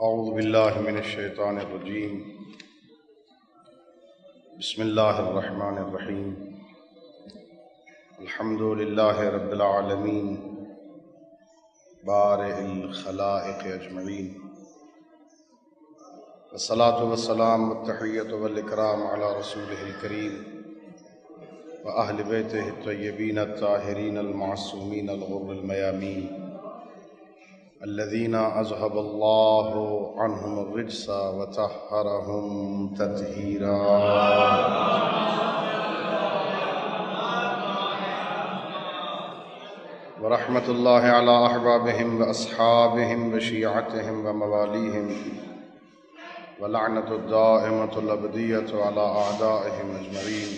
اعوذ باللہ من الشیطان الرجیم بسم اللہ الرحمن الرحیم الحمد للہ رب العالمین بارئ الخلائق اجمعین والصلاة والسلام والتحیۃ والاکرام علی رسولہ الکریم وأہل بیتہ الطیبین الطاہرین المعصومین الغر المیامین الذین اذہب اللہ عنہم الرجس وطہرہم تطہیرا۔ ورحمۃ اللہ علی احبابہم واصحابہم وشیعتہم وموالیہم ولعنۃ الدائمۃ الابدیۃ علی اعدائہم اجمعین۔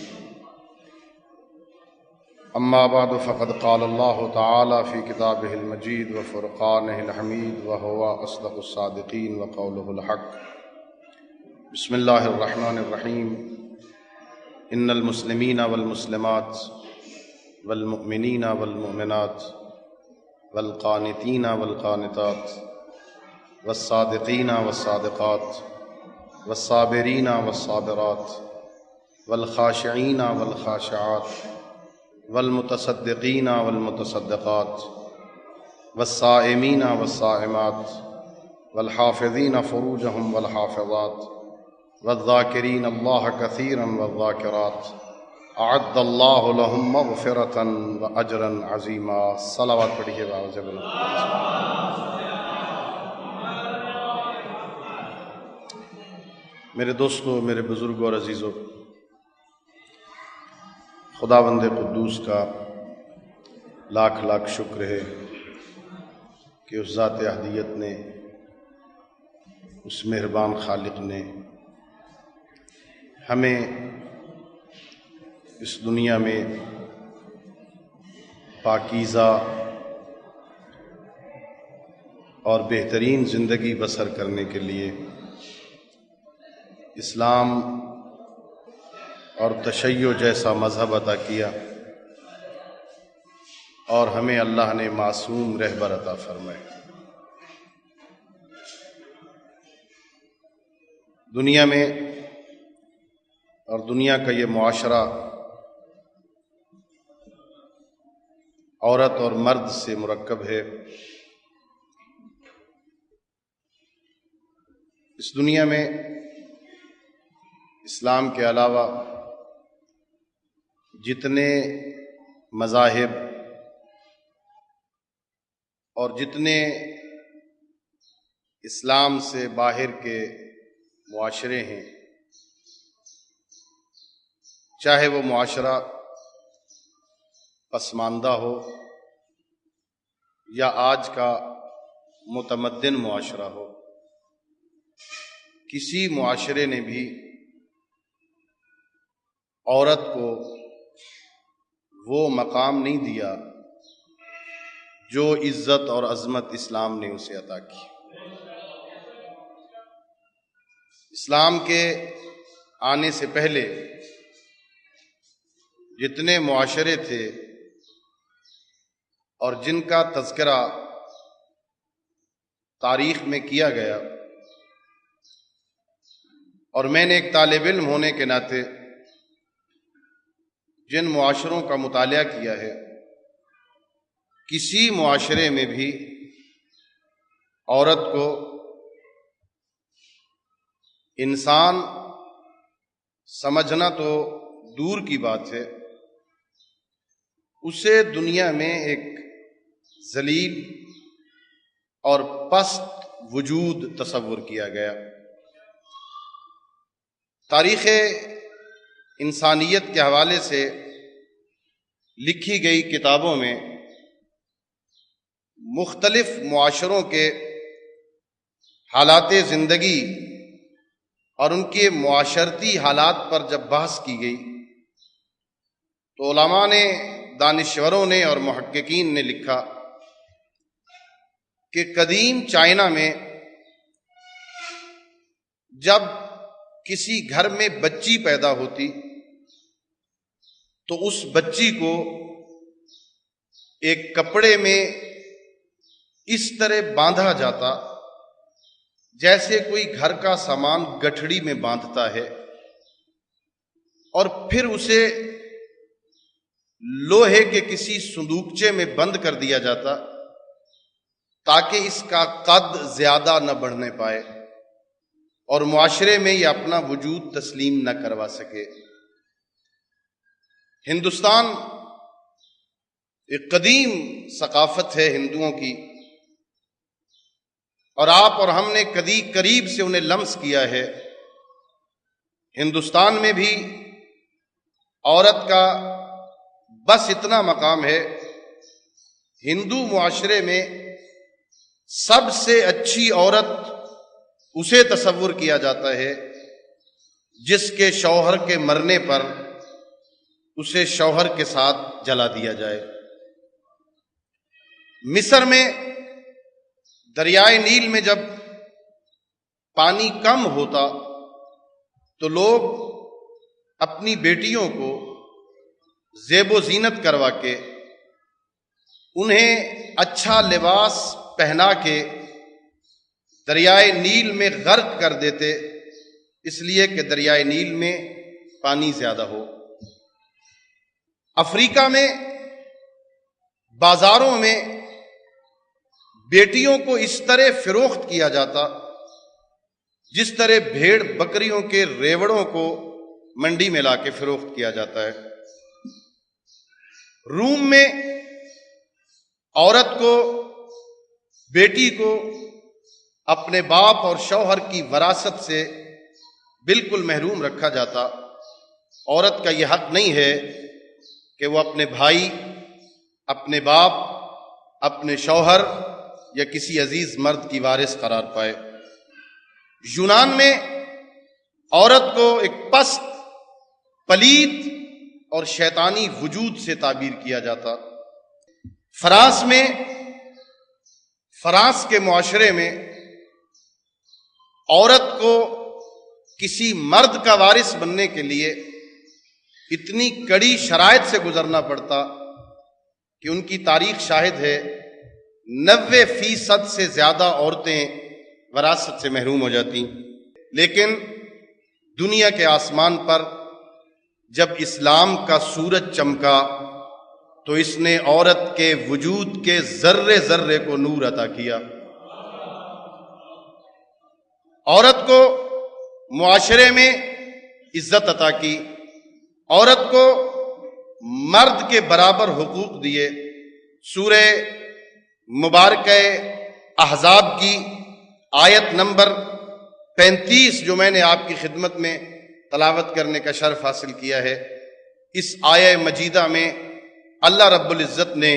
اما بعد فقد قال اللہ تعالی فی کتابہ المجید وفرقانہ الحمید وہو اصدق الصادقین وقولہ الحق۔ بسم اللہ الرحمن الرحیم۔ ان المسلمین والمسلمات والمؤمنین والمؤمنات والقانتین والقانتات والصادقین والصادقات والصابرین والصابرات والخاشعین والخاشعات والمتصدقین والمتصدقات والصائمین والصائمات والحافظین فروجہم والحافظات والذاکرین اللہ کثیرا والذاکرات اعد اللہ لہم مغفرۃ واجرا عظیما۔ صلوات پڑھیے باوجہ میرے دوستو، میرے بزرگوں اور عزیزوں، خداوند قدوس کا لاکھ لاکھ شکر ہے کہ اس ذات احدیت نے، اس مہربان خالق نے ہمیں اس دنیا میں پاکیزہ اور بہترین زندگی بسر کرنے کے لیے اسلام اور تشیع جیسا مذہب عطا کیا، اور ہمیں اللہ نے معصوم رہبر عطا فرمائے۔ دنیا میں اور دنیا کا یہ معاشرہ عورت اور مرد سے مرکب ہے۔ اس دنیا میں اسلام کے علاوہ جتنے مذاہب اور جتنے اسلام سے باہر کے معاشرے ہیں، چاہے وہ معاشرہ پسماندہ ہو یا آج کا متمدن معاشرہ ہو، کسی معاشرے نے بھی عورت کو وہ مقام نہیں دیا جو عزت اور عظمت اسلام نے اسے عطا کی۔ اسلام کے آنے سے پہلے جتنے معاشرے تھے اور جن کا تذکرہ تاریخ میں کیا گیا، اور میں نے ایک طالب علم ہونے کے ناطے جن معاشروں کا مطالعہ کیا ہے، کسی معاشرے میں بھی عورت کو انسان سمجھنا تو دور کی بات ہے، اسے دنیا میں ایک ذلیل اور پست وجود تصور کیا گیا۔ تاریخ انسانیت کے حوالے سے لکھی گئی کتابوں میں مختلف معاشروں کے حالات زندگی اور ان کے معاشرتی حالات پر جب بحث کی گئی تو علماء نے، دانشوروں نے اور محققین نے لکھا کہ قدیم چائنا میں جب کسی گھر میں بچی پیدا ہوتی تو اس بچی کو ایک کپڑے میں اس طرح باندھا جاتا جیسے کوئی گھر کا سامان گٹھڑی میں باندھتا ہے اور پھر اسے لوہے کے کسی صندوقچے میں بند کر دیا جاتا تاکہ اس کا قد زیادہ نہ بڑھنے پائے اور معاشرے میں یہ اپنا وجود تسلیم نہ کروا سکے۔ ہندوستان ایک قدیم ثقافت ہے ہندوؤں کی، اور آپ اور ہم نے قریب سے انہیں لمس کیا ہے۔ ہندوستان میں بھی عورت کا بس اتنا مقام ہے، ہندو معاشرے میں سب سے اچھی عورت اسے تصور کیا جاتا ہے جس کے شوہر کے مرنے پر اسے شوہر کے ساتھ جلا دیا جائے۔ مصر میں دریائے نیل میں جب پانی کم ہوتا تو لوگ اپنی بیٹیوں کو زیب و زینت کروا کے انہیں اچھا لباس پہنا کے دریائے نیل میں غرق کر دیتے، اس لیے کہ دریائے نیل میں پانی زیادہ ہو۔ افریقہ میں بازاروں میں بیٹیوں کو اس طرح فروخت کیا جاتا جس طرح بھیڑ بکریوں کے ریوڑوں کو منڈی میں لا کے فروخت کیا جاتا ہے۔ روم میں عورت کو، بیٹی کو اپنے باپ اور شوہر کی وراثت سے بالکل محروم رکھا جاتا۔ عورت کا یہ حق نہیں ہے کہ وہ اپنے بھائی، اپنے باپ، اپنے شوہر یا کسی عزیز مرد کی وارث قرار پائے۔ یونان میں عورت کو ایک پست، پلید اور شیطانی وجود سے تعبیر کیا جاتا۔ فرانس کے معاشرے میں عورت کو کسی مرد کا وارث بننے کے لیے اتنی کڑی شرائط سے گزرنا پڑتا کہ ان کی تاریخ شاہد ہے 90% سے زیادہ عورتیں وراثت سے محروم ہو جاتی۔ لیکن دنیا کے آسمان پر جب اسلام کا سورج چمکا تو اس نے عورت کے وجود کے ذرے ذرے کو نور عطا کیا۔ عورت کو معاشرے میں عزت عطا کی، عورت کو مرد کے برابر حقوق دیے۔ سورہ مبارکہ احزاب کی آیت نمبر 35 جو میں نے آپ کی خدمت میں تلاوت کرنے کا شرف حاصل کیا ہے، اس آیہ مجیدہ میں اللہ رب العزت نے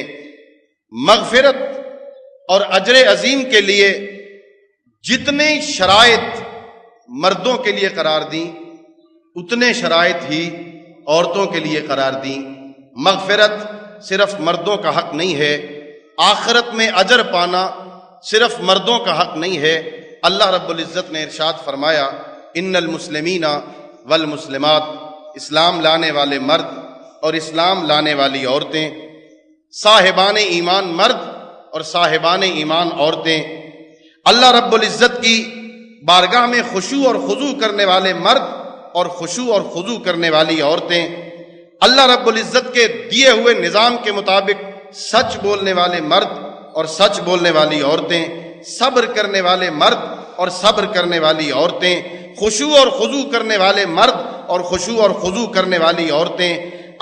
مغفرت اور اجر عظیم کے لیے جتنے شرائط مردوں کے لیے قرار دیں اتنے شرائط ہی عورتوں کے لیے قرار دیں۔ مغفرت صرف مردوں کا حق نہیں ہے، آخرت میں اجر پانا صرف مردوں کا حق نہیں ہے۔ اللہ رب العزت نے ارشاد فرمایا، ان المسلمین والمسلمات، اسلام لانے والے مرد اور اسلام لانے والی عورتیں، صاحبان ایمان مرد اور صاحبان ایمان عورتیں، اللہ رب العزت کی بارگاہ میں خشوع اور خضوع کرنے والے مرد اور خشوع اور خضوع کرنے والی عورتیں، اللہ رب العزت کے دیے ہوئے نظام کے مطابق سچ بولنے والے مرد اور سچ بولنے والی عورتیں، صبر کرنے والے مرد اور صبر کرنے والی عورتیں، خشوع اور خضوع کرنے والے مرد اور خشوع اور خضوع کرنے والی عورتیں،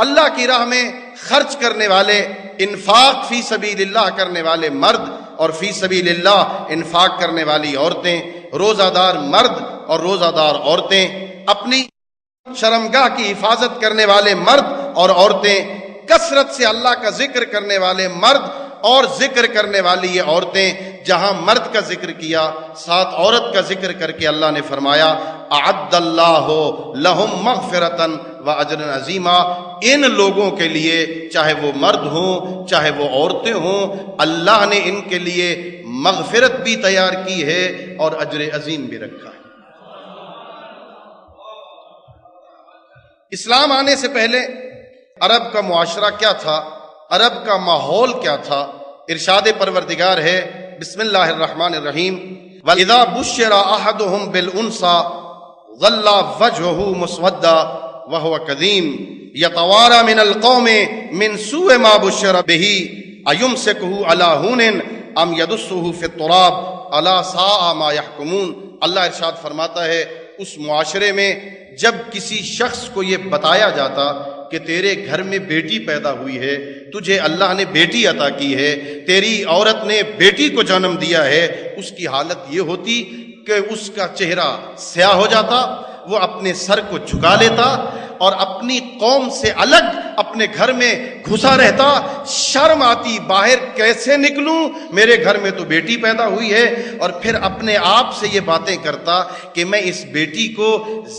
اللہ کی راہ میں خرچ کرنے والے، انفاق فی سبیل اللہ کرنے والے مرد اور فی سبیل اللہ انفاق کرنے والی عورتیں، روزہ دار مرد اور روزہ دار عورتیں، اپنی شرمگاہ کی حفاظت کرنے والے مرد اور عورتیں، کثرت سے اللہ کا ذکر کرنے والے مرد اور ذکر کرنے والی یہ عورتیں۔ جہاں مرد کا ذکر کیا ساتھ عورت کا ذکر کر کے اللہ نے فرمایا، اعد اللہ لہم مغفرۃ و اجر عظیما، ان لوگوں کے لیے چاہے وہ مرد ہوں چاہے وہ عورتیں ہوں، اللہ نے ان کے لیے مغفرت بھی تیار کی ہے اور اجر عظیم بھی رکھا ہے۔ اسلام آنے سے پہلے عرب کا معاشرہ کیا تھا، عرب کا ماحول کیا تھا؟ ارشاد پروردگار ہے، بسم اللہ الرحمن الرحیم، وَإِذَا بُشِّرَ أَحَدُهُمْ بِالْأُنْثَىٰ ظَلَّ وَجْهُهُ مُسْوَدًّا وَهُوَ كَظِيمٌ يَتَوَارَىٰ مِنَ الْقَوْمِ مِنْ سُوءِ مَا بُشِّرَ بِهِ أَيُمْسِكُهُ عَلَىٰ هُونٍ أَمْ يَدُسُّهُ فِي التُّرَابِ أَلَا سَاءَ مَا يَحْكُمُونَ۔ اللہ ارشاد فرماتا ہے اس معاشرے میں جب کسی شخص کو یہ بتایا جاتا کہ تیرے گھر میں بیٹی پیدا ہوئی ہے، تجھے اللہ نے بیٹی عطا کی ہے، تیری عورت نے بیٹی کو جنم دیا ہے، اس کی حالت یہ ہوتی کہ اس کا چہرہ سیاہ ہو جاتا، وہ اپنے سر کو جھکا لیتا اور اپنی قوم سے الگ اپنے گھر میں گھسا رہتا، شرم آتی باہر کیسے نکلوں، میرے گھر میں تو بیٹی پیدا ہوئی ہے، اور پھر اپنے آپ سے یہ باتیں کرتا کہ میں اس بیٹی کو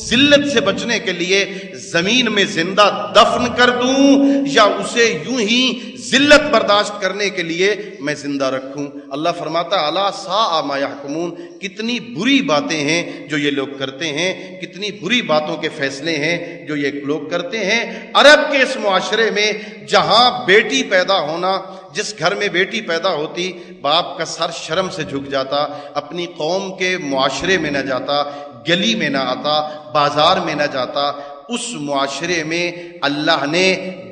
ذلت سے بچنے کے لیے زمین میں زندہ دفن کر دوں یا اسے یوں ہی ذلت برداشت کرنے کے لیے میں زندہ رکھوں۔ اللہ فرماتا الا ساء ما یحکمون، کتنی بری باتیں ہیں جو یہ لوگ کرتے ہیں، کتنی بری باتوں کے فیصلے ہیں جو یہ لوگ کرتے ہیں۔ عرب کے اس معاشرے میں جہاں بیٹی پیدا ہونا، جس گھر میں بیٹی پیدا ہوتی، باپ کا سر شرم سے جھک جاتا، اپنی قوم کے معاشرے میں نہ جاتا، گلی میں نہ آتا، بازار میں نہ جاتا۔ اس معاشرے میں اللہ نے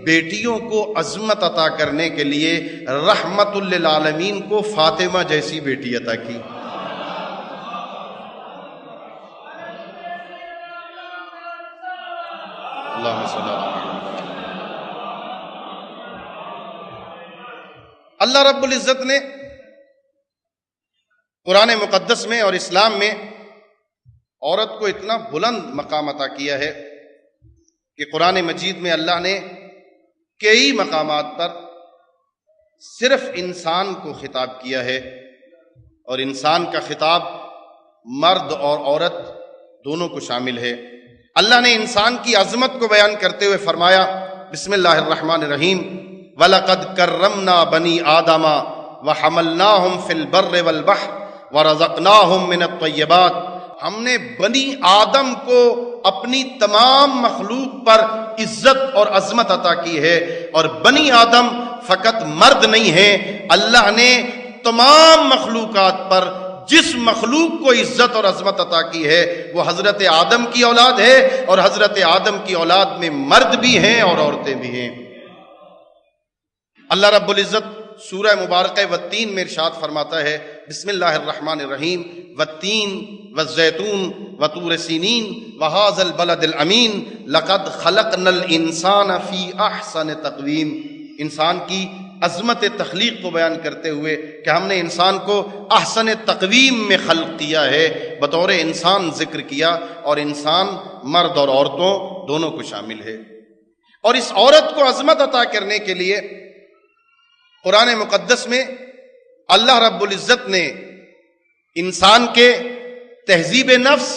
بیٹیوں کو عظمت عطا کرنے کے لیے رحمت للعالمین کو فاطمہ جیسی بیٹی عطا کی۔ اللہم صلی اللہ علیہ وسلم۔ اللہ رب العزت نے قرآن مقدس میں اور اسلام میں عورت کو اتنا بلند مقام عطا کیا ہے کہ قرآن مجید میں اللہ نے کئی مقامات پر صرف انسان کو خطاب کیا ہے، اور انسان کا خطاب مرد اور عورت دونوں کو شامل ہے۔ اللہ نے انسان کی عظمت کو بیان کرتے ہوئے فرمایا، بسم اللہ الرحمن الرحیم، وَلَقَدْ كَرَّمْنَا بَنِي آدَمَ وَحَمَلْنَاهُمْ فِي الْبَرِّ وَالْبَحْرِ وَرَزَقْنَاهُمْ مِنَ الطَّيِّبَاتِ۔ ہم نے بنی آدم کو اپنی تمام مخلوق پر عزت اور عظمت عطا کی ہے، اور بنی آدم فقط مرد نہیں ہیں، اللہ نے تمام مخلوقات پر جس مخلوق کو عزت اور عظمت عطا کی ہے وہ حضرت آدم کی اولاد ہے، اور حضرت آدم کی اولاد میں مرد بھی ہیں اور عورتیں بھی ہیں۔ اللہ رب العزت سورہ مبارکہ والتین میں ارشاد فرماتا ہے، بسم اللہ الرحمن الرحیم، والتین والزیتون وطور سینین وہذا البلد الامین لقد خلقنا الانسان فی احسن تقویم۔ انسان کی عظمت تخلیق کو بیان کرتے ہوئے کہ ہم نے انسان کو احسن تقویم میں خلق کیا ہے، بطور انسان ذکر کیا، اور انسان مرد اور عورتوں دونوں کو شامل ہے۔ اور اس عورت کو عظمت عطا کرنے کے لیے قرآن مقدس میں اللہ رب العزت نے انسان کے تہذیب نفس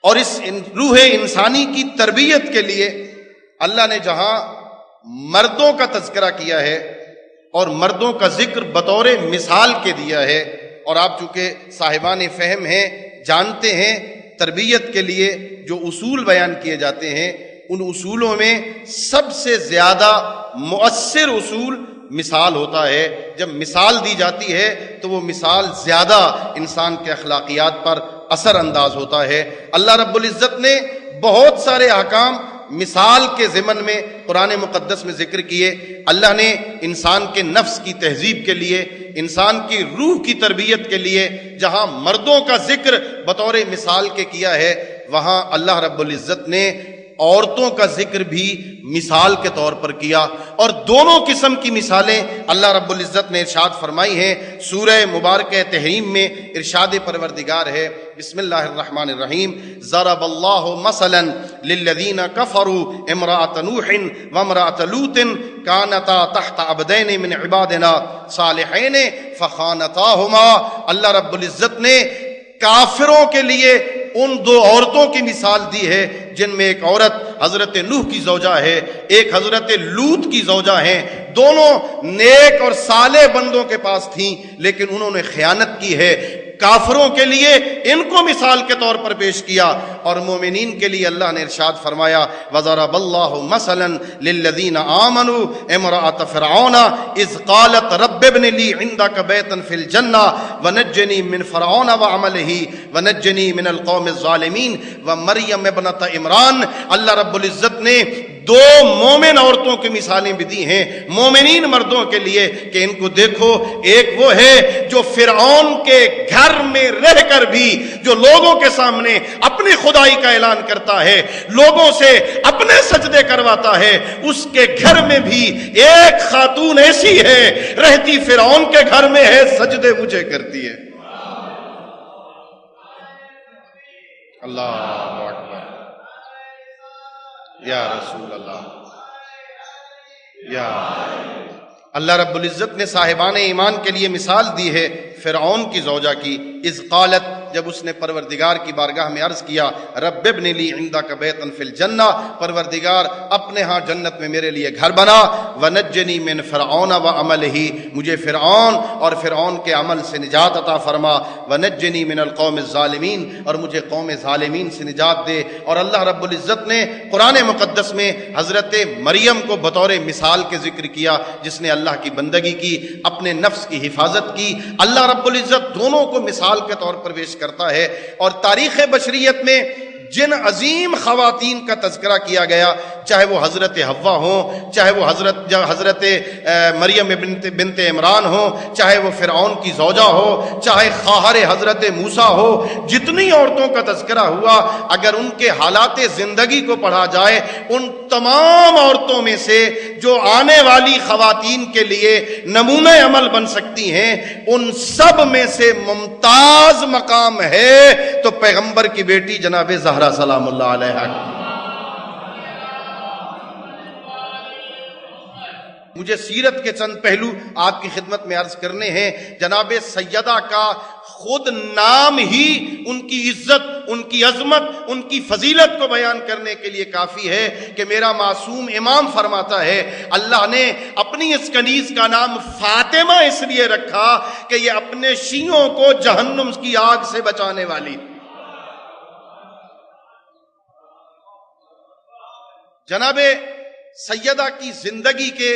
اور اس روح انسانی کی تربیت کے لیے اللہ نے جہاں مردوں کا تذکرہ کیا ہے اور مردوں کا ذکر بطور مثال کے دیا ہے، اور آپ چونکہ صاحبان فہم ہیں، جانتے ہیں تربیت کے لیے جو اصول بیان کیے جاتے ہیں، ان اصولوں میں سب سے زیادہ مؤثر اصول مثال ہوتا ہے۔ جب مثال دی جاتی ہے تو وہ مثال زیادہ انسان کے اخلاقیات پر اثر انداز ہوتا ہے۔ اللہ رب العزت نے بہت سارے احکام مثال کے ضمن میں قرآن مقدس میں ذکر کیے۔ اللہ نے انسان کے نفس کی تہذیب کے لیے، انسان کی روح کی تربیت کے لیے جہاں مردوں کا ذکر بطور مثال کے کیا ہے، وہاں اللہ رب العزت نے عورتوں کا ذکر بھی مثال کے طور پر کیا، اور دونوں قسم کی مثالیں اللہ رب العزت نے ارشاد فرمائی ہیں۔ سورہ مبارکہ تحریم میں ارشاد پروردگار ہے، بسم اللہ الرحمن الرحیم، ضرب اللہ مثلا للذین کفروا امرأة نوح وامرأة لوط کانتا تحت عبدین من عبادنا صالحین فخانتاہما۔ اللہ رب العزت نے کافروں کے لیے ان دو عورتوں کی مثال دی ہے جن میں ایک عورت حضرت نوح کی زوجہ ہے، ایک حضرت لوط کی زوجہ ہیں۔ دونوں نیک اور صالح بندوں کے پاس تھیں، لیکن انہوں نے خیانت کی ہے۔ کافروں کے لیے ان کو مثال کے طور پر پیش کیا، اور مومنین کے لیے اللہ نے ارشاد فرمایا وَضَرَبَ اللَّهُ مَثَلًا لِلَّذِينَ آمَنُوا امْرَأَتَ فِرْعَوْنَ إِذْ قَالَتْ رَبِّ ابْنِ لِي عِندَكَ بَيْتًا فِي الْجَنَّةِ وَنَجِّنِي مِنْ فِرْعَوْنَ وَعَمَلِهِ وَنَجِّنِي مِنَ الْقَوْمِ الظَّالِمِينَ وَمَرْيَمَ ابْنَتَ عمران۔ اللہ رب العزت نے دو مومن عورتوں کی مثالیں بھی دی ہیں مومنین مردوں کے لیے کہ ان کو دیکھو، ایک وہ ہے جو فرعون کے گھر میں رہ کر بھی جو لوگوں کے سامنے اپنی خدائی کا اعلان کرتا ہے، لوگوں سے اپنے سجدے کرواتا ہے، اس کے گھر میں بھی ایک خاتون ایسی ہے رہتی فرعون کے گھر میں ہے، سجدے مجھے کرتی ہے۔ اللہ اکبر، یا رسول اللہ، یا اللہ رب العزت نے صاحبان ایمان کے لیے مثال دی ہے فرعون کی زوجہ کی، اذ قالت، جب اس نے پروردگار کی بارگاہ میں عرض کیا رب ابن لی عندک بیتا فی الجنہ، پروردگار اپنے ہاں جنت میں میرے لیے گھر بنا، ونجنی من فرعون وعملہ، مجھے فرعون اور فرعون کے عمل سے نجات عطا فرما، ونجنی من القوم الظالمین، اور مجھے قوم ظالمین سے نجات دے۔ اور اللہ رب العزت نے قرآن مقدس میں حضرت مریم کو بطور مثال کے ذکر کیا، جس نے اللہ کی بندگی کی، اپنے نفس کی حفاظت کی۔ اللہ رب العزت دونوں کو مثال کے طور پر پیش کرتا ہے، اور تاریخ بشریت میں جن عظیم خواتین کا تذکرہ کیا گیا، چاہے وہ حضرت حوا ہوں، چاہے وہ حضرت مریم بنت عمران ہوں، چاہے وہ فرعون کی زوجہ ہو، چاہے خواہر حضرت موسیٰ ہو، جتنی عورتوں کا تذکرہ ہوا، اگر ان کے حالات زندگی کو پڑھا جائے، ان تمام عورتوں میں سے جو آنے والی خواتین کے لیے نمونہ عمل بن سکتی ہیں، ان سب میں سے ممتاز مقام ہے تو پیغمبر کی بیٹی جناب زہرا سلام اللہ علیہا۔ مجھے سیرت کے چند پہلو آپ کی خدمت میں عرض کرنے ہیں۔ جناب سیدہ کا خود نام ہی ان کی عزت، ان کی عظمت، ان کی فضیلت کو بیان کرنے کے لیے کافی ہے کہ میرا معصوم امام فرماتا ہے اللہ نے اپنی اس کنیز کا نام فاطمہ اس لیے رکھا کہ یہ اپنے شیعوں کو جہنم کی آگ سے بچانے والی۔ جناب سیدہ کی زندگی کے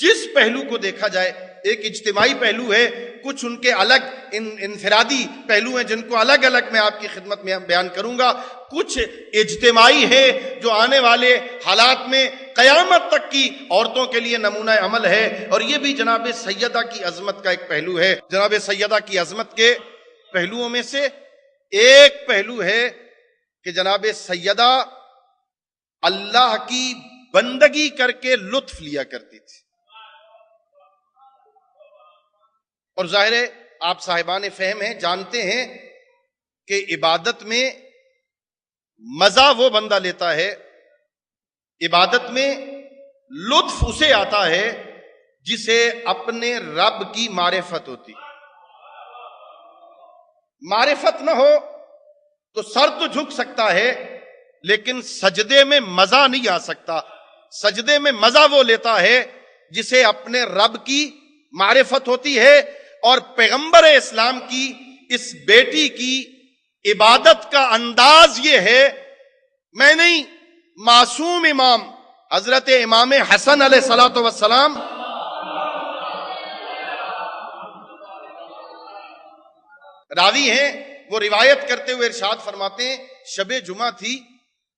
جس پہلو کو دیکھا جائے، ایک اجتماعی پہلو ہے، کچھ ان کے الگ انفرادی پہلو ہیں جن کو الگ الگ میں آپ کی خدمت میں بیان کروں گا، کچھ اجتماعی ہے جو آنے والے حالات میں قیامت تک کی عورتوں کے لیے نمونہ عمل ہے، اور یہ بھی جناب سیدہ کی عظمت کا ایک پہلو ہے۔ جناب سیدہ کی عظمت کے پہلوؤں میں سے ایک پہلو ہے کہ جناب سیدہ اللہ کی بندگی کر کے لطف لیا کرتی تھی، اور ظاہر ہے آپ صاحبان فہم ہیں، جانتے ہیں کہ عبادت میں مزہ وہ بندہ لیتا ہے، عبادت میں لطف اسے آتا ہے جسے اپنے رب کی معرفت ہوتی۔ معرفت نہ ہو تو سر تو جھک سکتا ہے لیکن سجدے میں مزہ نہیں آ سکتا۔ سجدے میں مزہ وہ لیتا ہے جسے اپنے رب کی معرفت ہوتی ہے، اور پیغمبر اسلام کی اس بیٹی کی عبادت کا انداز یہ ہے، میں نہیں، معصوم امام حضرت امام حسن علیہ السلام راوی ہیں، وہ روایت کرتے ہوئے ارشاد فرماتے ہیں شب جمعہ تھی،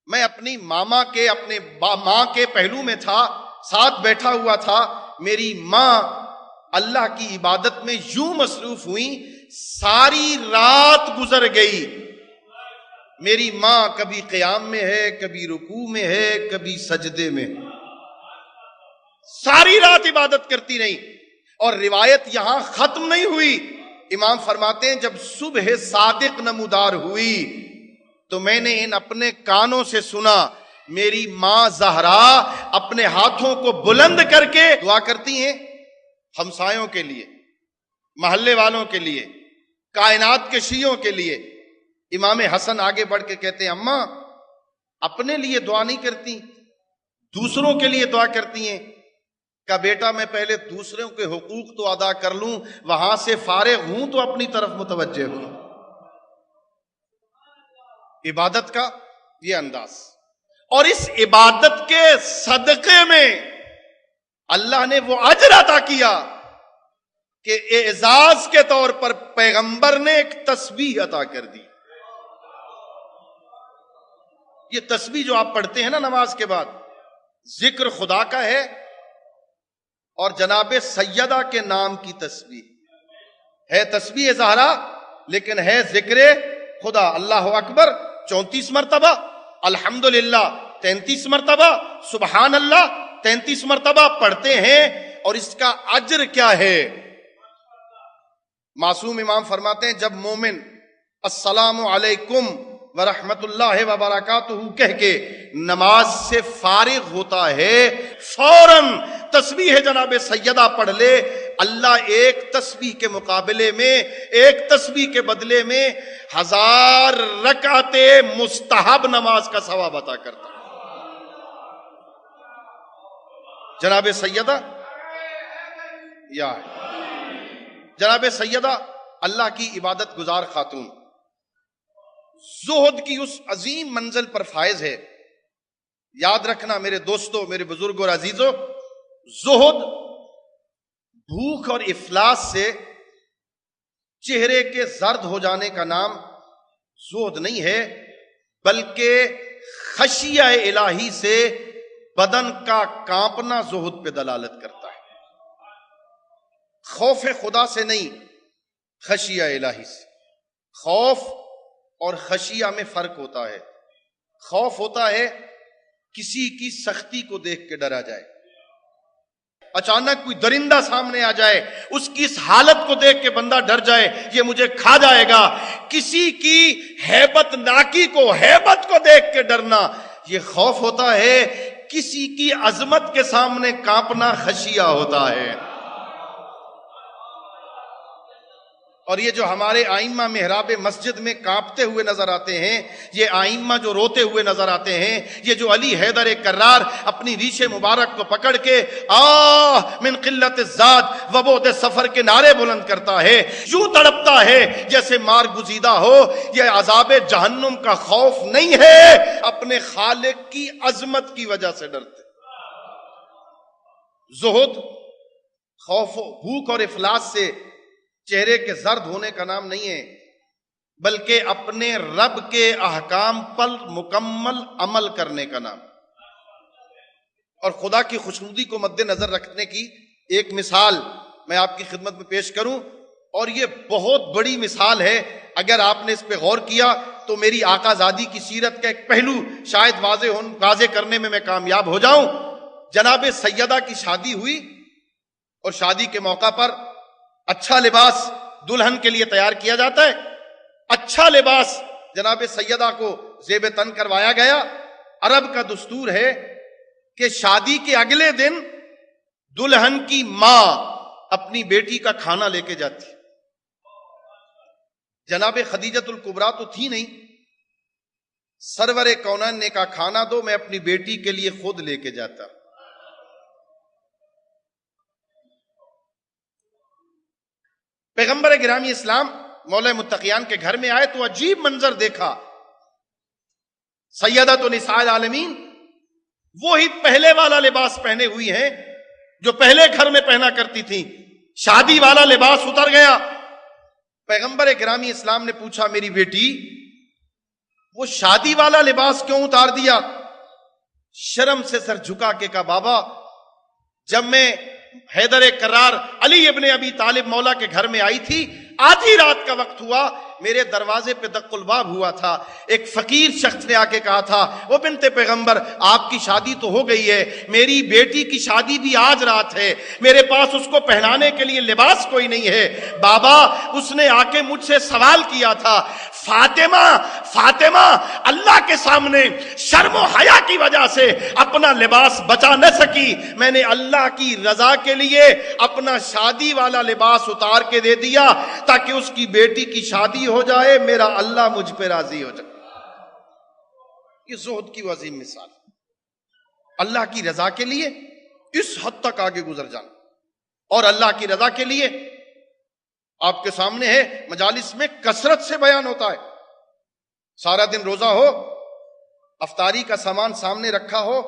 میں اپنی ماں کے پہلو میں تھا، ساتھ بیٹھا ہوا تھا، میری ماں اللہ کی عبادت میں یوں مصروف ہوئی، ساری رات گزر گئی، میری ماں کبھی قیام میں ہے، کبھی رکوع میں ہے، کبھی سجدے میں، ساری رات عبادت کرتی رہی، اور روایت یہاں ختم نہیں ہوئی۔ امام فرماتے ہیں جب صبح صادق نمودار ہوئی تو میں نے ان اپنے کانوں سے سنا، میری ماں زہرا اپنے ہاتھوں کو بلند کر کے دعا کرتی ہیں ہمسایوں کے لیے، محلے والوں کے لیے، کائنات کے شیعوں کے لیے۔ امام حسن آگے بڑھ کے کہتے ہیں اماں اپنے لیے دعا نہیں کرتی، دوسروں کے لیے دعا کرتی ہیں۔ کہ بیٹا میں پہلے دوسروں کے حقوق تو ادا کر لوں، وہاں سے فارغ ہوں تو اپنی طرف متوجہ ہوں۔ عبادت کا یہ انداز، اور اس عبادت کے صدقے میں اللہ نے وہ اجر عطا کیا کہ اعزاز کے طور پر پیغمبر نے ایک تسبیح عطا کر دی۔ یہ تسبیح جو آپ پڑھتے ہیں نا نماز کے بعد، ذکر خدا کا ہے اور جناب سیدہ کے نام کی تسبیح ہے، تسبیح زہرا لیکن ہے ذکر خدا۔ اللہ اکبر 34 مرتبہ، الحمدللہ 33 مرتبہ، سبحان اللہ 33 مرتبہ پڑھتے ہیں، اور اس کا اجر کیا ہے؟ معصوم امام فرماتے ہیں جب مومن السلام علیکم ورحمت اللہ وبرکاتہ کہہ کے نماز سے فارغ ہوتا ہے، فوراً تسبیح جناب سیدہ پڑھ لے، اللہ ایک تسبیح کے مقابلے میں، ایک تسبیح کے بدلے میں 1000 رکعت مستحب نماز کا ثواب عطا کرتا ہے۔ جناب سیدہ یا جناب سیدہ اللہ کی عبادت گزار خاتون زہد کی اس عظیم منزل پر فائز ہے۔ یاد رکھنا میرے دوستو، میرے بزرگوں اور عزیزوں، زہد بھوک اور افلاس سے چہرے کے زرد ہو جانے کا نام زہد نہیں ہے، بلکہ خشیہ الہی سے بدن کا کانپنا زہد پہ دلالت کرتا ہے۔ خوف خدا سے نہیں، خشیہ الہی سے۔ خوف اور خشیہ میں فرق ہوتا ہے۔ خوف ہوتا ہے کسی کی سختی کو دیکھ کے ڈرا جائے، اچانک کوئی درندہ سامنے آ جائے، اس کی اس حالت کو دیکھ کے بندہ ڈر جائے، یہ مجھے کھا جائے گا۔ کسی کی ہیبت ناکی کو، ہیبت کو دیکھ کے ڈرنا، یہ خوف ہوتا ہے۔ کسی کی عظمت کے سامنے کانپنا خشیہ ہوتا ہے۔ اور یہ جو ہمارے آئمہ محراب مسجد میں کانپتے ہوئے نظر آتے ہیں، یہ آئمہ جو روتے ہوئے نظر آتے ہیں، یہ جو علی حیدر کرار اپنی ریش مبارک کو پکڑ کے آہ من قلت الزاد و بعد سفر کے نعرے بلند کرتا ہے، یوں تڑپتا ہے جیسے مار گزیدہ ہو، یہ عذاب جہنم کا خوف نہیں ہے، اپنے خالق کی عظمت کی وجہ سے ڈرتے۔ زہد خوف، بھوک اور افلاس سے چہرے کے زرد ہونے کا نام نہیں ہے، بلکہ اپنے رب کے احکام پر مکمل عمل کرنے کا نام۔ اور خدا کی خوشنودی کو مد نظر رکھنے کی ایک مثال میں آپ کی خدمت میں پیش کروں، اور یہ بہت بڑی مثال ہے۔ اگر آپ نے اس پہ غور کیا تو میری آقا زادی کی سیرت کا ایک پہلو شاید واضح کرنے میں کامیاب ہو جاؤں۔ جناب سیدہ کی شادی ہوئی، اور شادی کے موقع پر اچھا لباس دلہن کے لیے تیار کیا جاتا ہے۔ اچھا لباس جناب سیدہ کو زیب تن کروایا گیا۔ عرب کا دستور ہے کہ شادی کے اگلے دن دلہن کی ماں اپنی بیٹی کا کھانا لے کے جاتی۔ جناب خدیجۃ الکبریٰ تو تھی نہیں، سرور کونین نے کہا کھانا دو، میں اپنی بیٹی کے لیے خود لے کے جاتا۔ پیغمبر گرامی اسلام مولا متقیان کے گھر میں آئے تو عجیب منظر دیکھا۔ سیدۃ نساء العالمین وہی پہلے والا لباس پہنے ہوئی ہیں جو پہلے گھر میں پہنا کرتی تھی، شادی والا لباس اتر گیا۔ پیغمبر گرامی اسلام نے پوچھا میری بیٹی وہ شادی والا لباس کیوں اتار دیا؟ شرم سے سر جھکا کے کہا بابا جب میں حیدر کرار علی ابن ابی طالب مولا کے گھر میں آئی تھی، آدھی رات کا وقت ہوا، میرے دروازے پہ دق الباب ہوا تھا، ایک فقیر شخص نے آ کے کہا تھا وہ بنت پیغمبر آپ کی شادی تو ہو گئی ہے، میری بیٹی کی شادی بھی آج رات ہے، میرے پاس اس کو پہنانے کے لیے لباس کوئی نہیں ہے۔ بابا اس نے آ کے مجھ سے سوال کیا تھا فاطمہ اللہ کے سامنے شرم و حیا کی وجہ سے اپنا لباس بچا نہ سکی، میں نے اللہ کی رضا کے لیے اپنا شادی والا لباس اتار کے دے دیا تاکہ اس کی بیٹی کی شادی ہو جائے، میرا اللہ مجھ پہ راضی ہو جائے۔ یہ زہد کی عظیم مثال، اللہ کی رضا کے لیے اس حد تک آگے گزر جانا. اور اللہ کی رضا کے لیے آپ کے سامنے ہے، مجالس میں کثرت سے بیان ہوتا ہے. سارا دن روزہ ہو، افطاری کا سامان سامنے رکھا ہو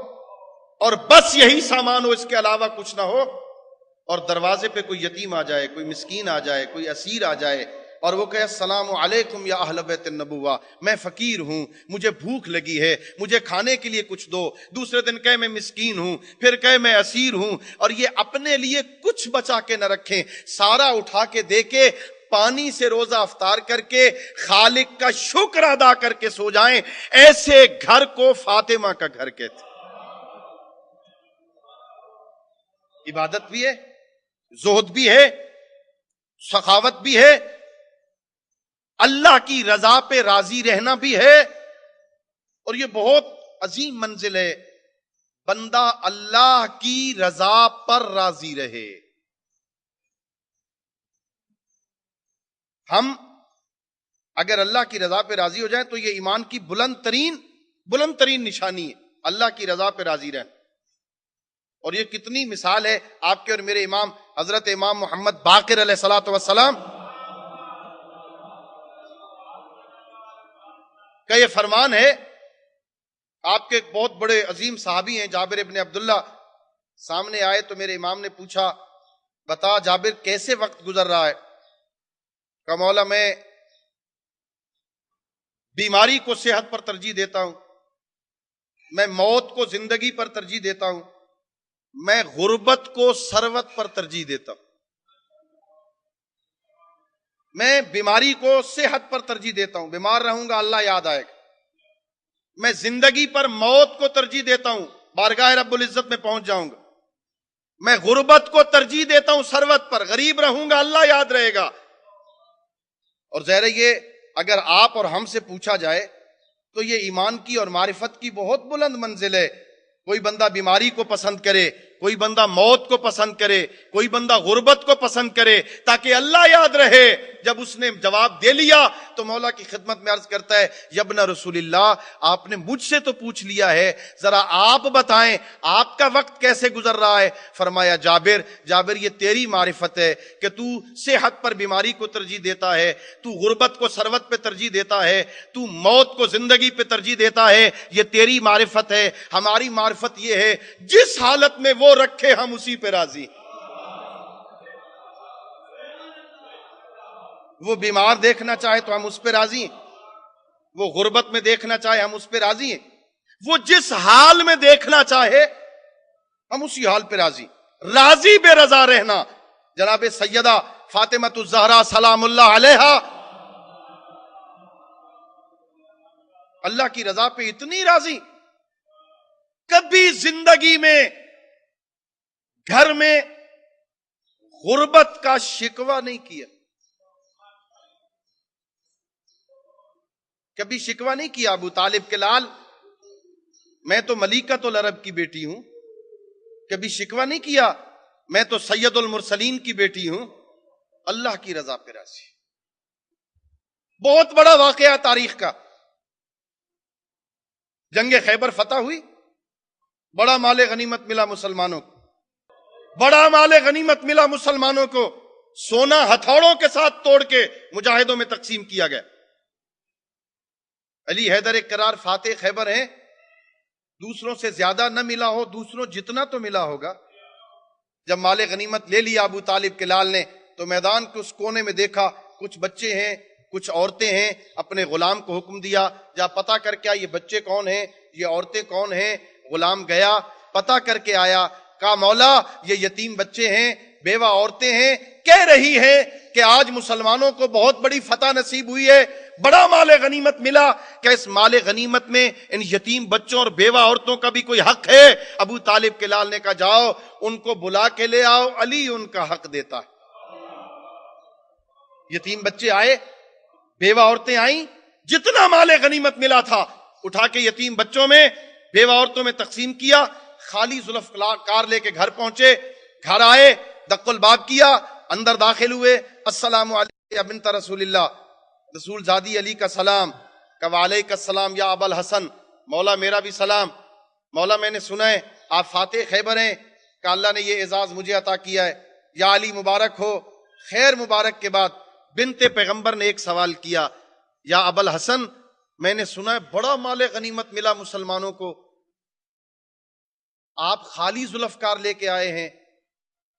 اور بس یہی سامان ہو، اس کے علاوہ کچھ نہ ہو، اور دروازے پہ کوئی یتیم آ جائے، کوئی مسکین آ جائے، کوئی اسیر آ جائے اور وہ کہے السلام علیکم یا اہل بیت النبوہ، میں فقیر ہوں، مجھے بھوک لگی ہے، مجھے کھانے کے لیے کچھ دو. دوسرے دن کہے میں مسکین ہوں، پھر کہے میں اسیر ہوں، اور یہ اپنے لیے کچھ بچا کے نہ رکھیں، سارا اٹھا کے دے کے پانی سے روزہ افطار کر کے خالق کا شکر ادا کر کے سو جائیں. ایسے گھر کو فاطمہ کا گھر کہتے. عبادت بھی ہے، زہد بھی ہے، سخاوت بھی ہے، اللہ کی رضا پہ راضی رہنا بھی ہے. اور یہ بہت عظیم منزل ہے، بندہ اللہ کی رضا پر راضی رہے. ہم اگر اللہ کی رضا پہ راضی ہو جائیں تو یہ ایمان کی بلند ترین نشانی ہے، اللہ کی رضا پہ راضی رہنا. اور یہ کتنی مثال ہے آپ کے اور میرے امام حضرت امام محمد باقر علیہ الصلوۃ والسلام کا یہ فرمان ہے. آپ کے ایک بہت بڑے عظیم صحابی ہیں جابر ابن عبداللہ، سامنے آئے تو میرے امام نے پوچھا بتا جابر کیسے وقت گزر رہا ہے؟ کہا مولا میں بیماری کو صحت پر ترجیح دیتا ہوں، میں موت کو زندگی پر ترجیح دیتا ہوں، میں غربت کو ثروت پر ترجیح دیتا ہوں، میں بیماری کو صحت پر ترجیح دیتا ہوں، بیمار رہوں گا اللہ یاد آئے گا، میں زندگی پر موت کو ترجیح دیتا ہوں، بارگاہ رب العزت میں پہنچ جاؤں گا، میں غربت کو ترجیح دیتا ہوں ثروت پر، غریب رہوں گا اللہ یاد رہے گا. اور ظاہر یہ اگر آپ اور ہم سے پوچھا جائے تو یہ ایمان کی اور معرفت کی بہت بلند منزل ہے. کوئی بندہ بیماری کو پسند کرے، کوئی بندہ موت کو پسند کرے، کوئی بندہ غربت کو پسند کرے تاکہ اللہ یاد رہے. جب اس نے جواب دے لیا تو مولا کی خدمت میں عرض کرتا ہے یبن رسول اللہ، آپ نے مجھ سے تو پوچھ لیا ہے، ذرا آپ بتائیں آپ کا وقت کیسے گزر رہا ہے؟ فرمایا جابر یہ تیری معرفت ہے کہ تو صحت پر بیماری کو ترجیح دیتا ہے، تو غربت کو ثروت پہ ترجیح دیتا ہے، تو موت کو زندگی پہ ترجیح دیتا ہے، یہ تیری معرفت ہے. ہماری معرفت یہ ہے جس حالت میں وہ رکھے ہم اسی پہ راضی. وہ بیمار دیکھنا چاہے تو ہم اس پہ راضی ہیں، وہ غربت میں دیکھنا چاہے ہم اس پہ راضی ہیں، وہ جس حال میں دیکھنا چاہے ہم اسی حال پہ راضی. راضی بے رضا رہنا. جناب سیدہ فاطمہ الزہرا سلام اللہ علیہا اللہ کی رضا پہ اتنی راضی، کبھی زندگی میں گھر میں غربت کا شکوہ نہیں کیا، کبھی شکوہ نہیں کیا. ابو طالب کے لال میں تو ملیکۃ العرب کی بیٹی ہوں، کبھی شکوہ نہیں کیا میں تو سید المرسلین کی بیٹی ہوں. اللہ کی رضا پہ راضی. بہت بڑا واقعہ تاریخ کا، جنگ خیبر فتح ہوئی، بڑا مال غنیمت ملا مسلمانوں کو، بڑا مال غنیمت ملا مسلمانوں کو. سونا ہتھوڑوں کے ساتھ توڑ کے مجاہدوں میں تقسیم کیا گیا. علی حیدر کرار فاتح خیبر ہیں، دوسروں سے زیادہ نہ ملا ہو، دوسروں جتنا تو ملا ہوگا. جب مال غنیمت لے لیا ابو طالب کے لال نے تو میدان کے اس کونے میں دیکھا کچھ بچے ہیں، کچھ عورتیں ہیں. اپنے غلام کو حکم دیا جا پتہ کر کے یہ بچے کون ہیں، یہ عورتیں کون ہیں. غلام گیا پتہ کر کے آیا، کہا مولا یہ یتیم بچے ہیں، بیوہ عورتیں ہیں، کہہ رہی ہیں کہ آج مسلمانوں کو بہت بڑی فتح نصیب ہوئی ہے، بڑا مال غنیمت ملا، کہ اس مال غنیمت میں ان یتیم بچوں اور بیوہ عورتوں کا بھی کوئی حق ہے؟ ابو طالب کے لال نے کہا جاؤ ان کو بلا کے لے آؤ، علی ان کا حق دیتا ہے. یتیم بچے آئے، بیوہ عورتیں آئیں، جتنا مال غنیمت ملا تھا اٹھا کے یتیم بچوں میں بیوہ عورتوں میں تقسیم کیا. خالی زلف کار لے کے گھر پہنچے، گھر آئے، دق الباب کیا، اندر داخل ہوئے. السلام علیکم یا بنت رسول اللہ، رسول زادی علی کا سلام. کہ وعلیکم السلام یا ابا الحسن، مولا میرا بھی سلام. مولا میں نے سنا ہے آپ فاتح خیبر ہیں. کہ اللہ نے یہ اعزاز مجھے عطا کیا ہے، یا علی مبارک ہو۔ خیر مبارک کے بعد بنت پیغمبر نے ایک سوال کیا، یا ابوالحسن میں نے سنا ہے بڑا مال غنیمت ملا مسلمانوں کو، آپ خالی ذوالفقار لے کے آئے ہیں،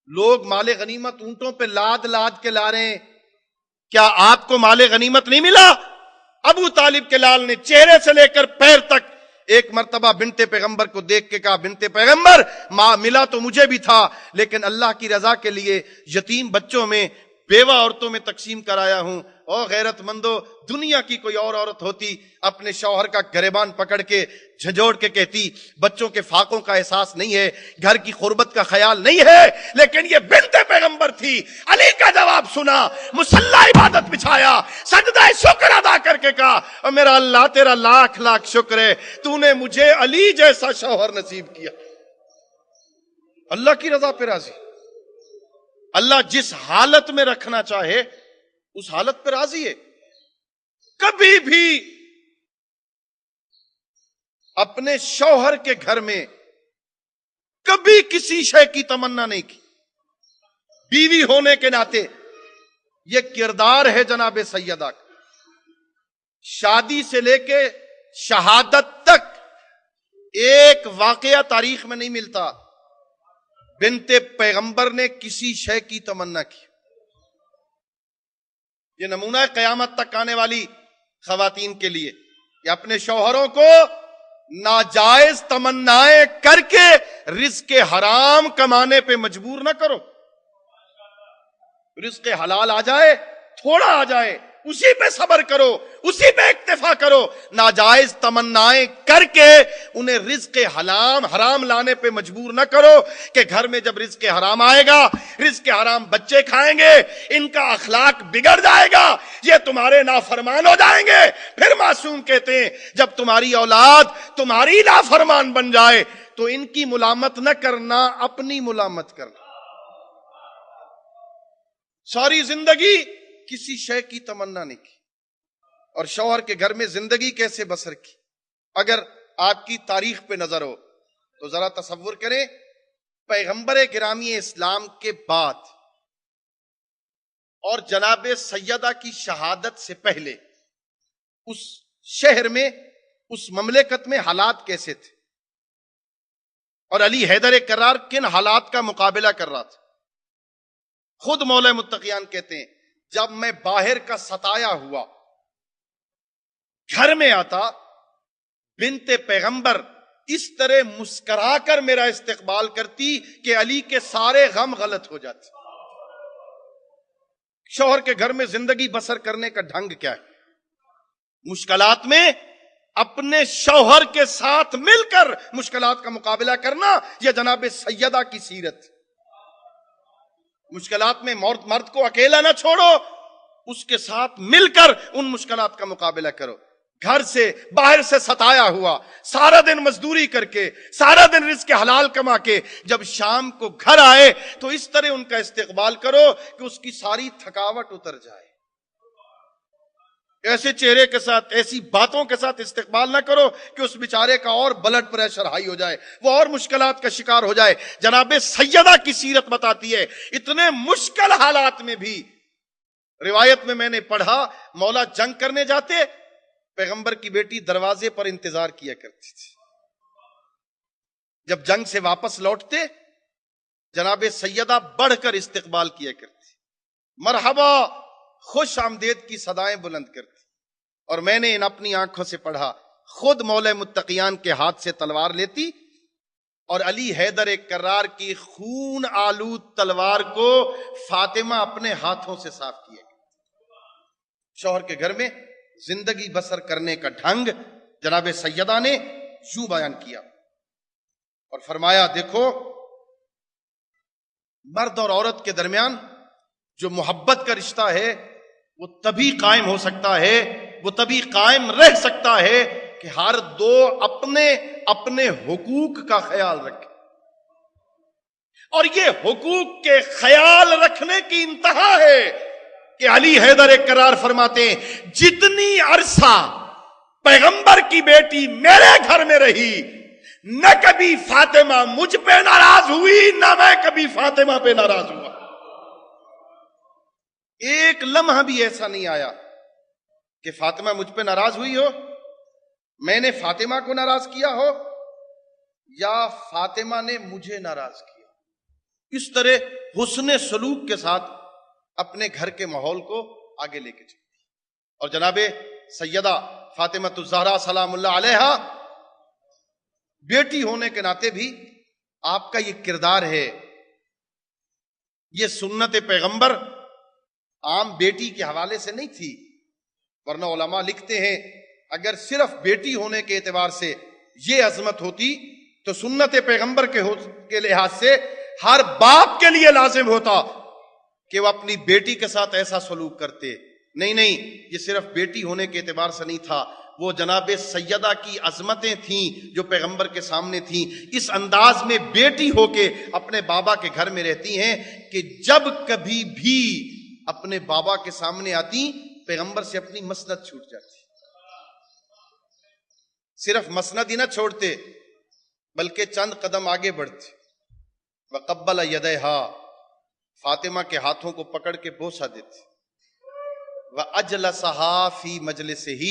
لوگ مال غنیمت اونٹوں پہ لاد لاد کے لا رہے ہیں، کیا آپ کو مال غنیمت نہیں ملا؟ ابو طالب کے لال نے چہرے سے لے کر پیر تک ایک مرتبہ بنت پیغمبر کو دیکھ کے کہا، بنت پیغمبر ماں ملا تو مجھے بھی تھا، لیکن اللہ کی رضا کے لیے یتیم بچوں میں، بیوہ عورتوں میں تقسیم کرایا ہوں۔ او غیرت مندو، دنیا کی کوئی اور عورت ہوتی اپنے شوہر کا گریبان پکڑ کے جھنجھوڑ کے کہتی بچوں کے فاقوں کا احساس نہیں ہے، گھر کی غربت کا خیال نہیں ہے، لیکن یہ بنت پیغمبر تھی۔ علی کا جواب سنا، مصلی عبادت بچھایا، سجدہ شکر ادا کر کے کہا، اور میرا اللہ تیرا لاکھ لاکھ شکر ہے، تو نے مجھے علی جیسا شوہر نصیب کیا۔ اللہ کی رضا پہ راضی۔ اللہ جس حالت میں رکھنا چاہے اس حالت پہ راضی ہے۔ کبھی بھی اپنے شوہر کے گھر میں کبھی کسی شے کی تمنا نہیں کی۔ بیوی ہونے کے ناطے یہ کردار ہے جناب سیدہ کا، شادی سے لے کے شہادت تک ایک واقعہ تاریخ میں نہیں ملتا بنت پیغمبر نے کسی شے کی تمنا کی۔ یہ نمونہ ہے قیامت تک آنے والی خواتین کے لیے کہ اپنے شوہروں کو ناجائز تمنائیں کر کے رزق حرام کمانے پہ مجبور نہ کرو۔ رزق حلال آ جائے، تھوڑا آ جائے، اسی پہ صبر کرو، اسی پہ اکتفا کرو۔ ناجائز تمنائیں کر کے انہیں رزق حرام لانے پہ مجبور نہ کرو کہ گھر میں جب رزق حرام آئے گا، رزق حرام بچے کھائیں گے، ان کا اخلاق بگڑ جائے گا، یہ تمہارے نافرمان ہو جائیں گے۔ پھر معصوم کہتے ہیں جب تمہاری اولاد تمہاری نافرمان بن جائے تو ان کی ملامت نہ کرنا، اپنی ملامت کرنا۔ ساری زندگی کسی شے کی تمنا نہیں کی، اور شوہر کے گھر میں زندگی کیسے بسر کی۔ اگر آپ کی تاریخ پہ نظر ہو تو ذرا تصور کریں، پیغمبر گرامی اسلام کے بعد اور جناب سیدہ کی شہادت سے پہلے اس شہر میں، اس مملکت میں حالات کیسے تھے، اور علی حیدر کرار کن حالات کا مقابلہ کر رہا تھا۔ خود مولا متقیان کہتے ہیں جب میں باہر کا ستایا ہوا گھر میں آتا، بنت پیغمبر اس طرح مسکرا کر میرا استقبال کرتی کہ علی کے سارے غم غلط ہو جاتے۔ شوہر کے گھر میں زندگی بسر کرنے کا ڈھنگ کیا ہے؟ مشکلات میں اپنے شوہر کے ساتھ مل کر مشکلات کا مقابلہ کرنا، یہ جناب سیدہ کی سیرت۔ مشکلات میں مرد کو اکیلا نہ چھوڑو، اس کے ساتھ مل کر ان مشکلات کا مقابلہ کرو۔ گھر سے باہر سے ستایا ہوا، سارا دن مزدوری کر کے، سارا دن رزق حلال کما کے جب شام کو گھر آئے تو اس طرح ان کا استقبال کرو کہ اس کی ساری تھکاوٹ اتر جائے۔ ایسے چہرے کے ساتھ، ایسی باتوں کے ساتھ استقبال نہ کرو کہ اس بیچارے کا اور بلڈ پریشر ہائی ہو جائے، وہ اور مشکلات کا شکار ہو جائے۔ جناب سیدہ کی سیرت بتاتی ہے اتنے مشکل حالات میں بھی، روایت میں میں نے پڑھا مولا جنگ کرنے جاتے، پیغمبر کی بیٹی دروازے پر انتظار کیا کرتی تھی۔ جب جنگ سے واپس لوٹتے جناب سیدہ بڑھ کر استقبال کیا کرتی، مرحبا، خوش آمدید کی صدائیں بلند کرتی۔ اور میں نے ان اپنی آنکھوں سے پڑھا، خود مولا متقیان کے ہاتھ سے تلوار لیتی اور علی حیدر کرار کی خون آلود تلوار کو فاطمہ اپنے ہاتھوں سے صاف کیا۔ شوہر کے گھر میں زندگی بسر کرنے کا ڈھنگ جناب سیدہ نے یوں بیان کیا اور فرمایا، دیکھو مرد اور عورت کے درمیان جو محبت کا رشتہ ہے وہ تبھی قائم ہو سکتا ہے، وہ تبھی قائم رہ سکتا ہے کہ ہر دو اپنے اپنے حقوق کا خیال رکھے۔ اور یہ حقوق کے خیال رکھنے کی انتہا ہے کہ علی حیدر کرار فرماتے ہیں جتنی عرصہ پیغمبر کی بیٹی میرے گھر میں رہی، نہ کبھی فاطمہ مجھ پہ ناراض ہوئی نہ میں کبھی فاطمہ پہ ناراض ہوا. ایک لمحہ بھی ایسا نہیں آیا کہ فاطمہ مجھ پہ ناراض ہوئی ہو، میں نے فاطمہ کو ناراض کیا ہو یا فاطمہ نے مجھے ناراض کیا. اس طرح حسن سلوک کے ساتھ اپنے گھر کے ماحول کو آگے لے کے چلتی. اور جناب سیدہ فاطمہ الزہرا سلام اللہ علیہا بیٹی ہونے کے ناطے بھی آپ کا یہ کردار ہے. یہ سنت پیغمبر عام بیٹی کے حوالے سے نہیں تھی، ورنہ علماء لکھتے ہیں اگر صرف بیٹی ہونے کے اعتبار سے یہ عظمت ہوتی تو سنت پیغمبر کے لحاظ سے ہر باپ کے لیے لازم ہوتا کہ وہ اپنی بیٹی کے ساتھ ایسا سلوک کرتے. نہیں، یہ صرف بیٹی ہونے کے اعتبار سے نہیں تھا، وہ جناب سیدہ کی عظمتیں تھیں جو پیغمبر کے سامنے تھیں. اس انداز میں بیٹی ہو کے اپنے بابا کے گھر میں رہتی ہیں کہ جب کبھی بھی اپنے بابا کے سامنے آتی پیغمبر سے اپنی مسند چھوٹ جاتی. صرف مسند ہی نہ چھوڑتے بلکہ چند قدم آگے بڑھتے. وقبل یدیہا، فاطمہ کے ہاتھوں کو پکڑ کے بوسہ دیتے. وَأَجْلَسَهَا فِي مَجْلِسِهِ،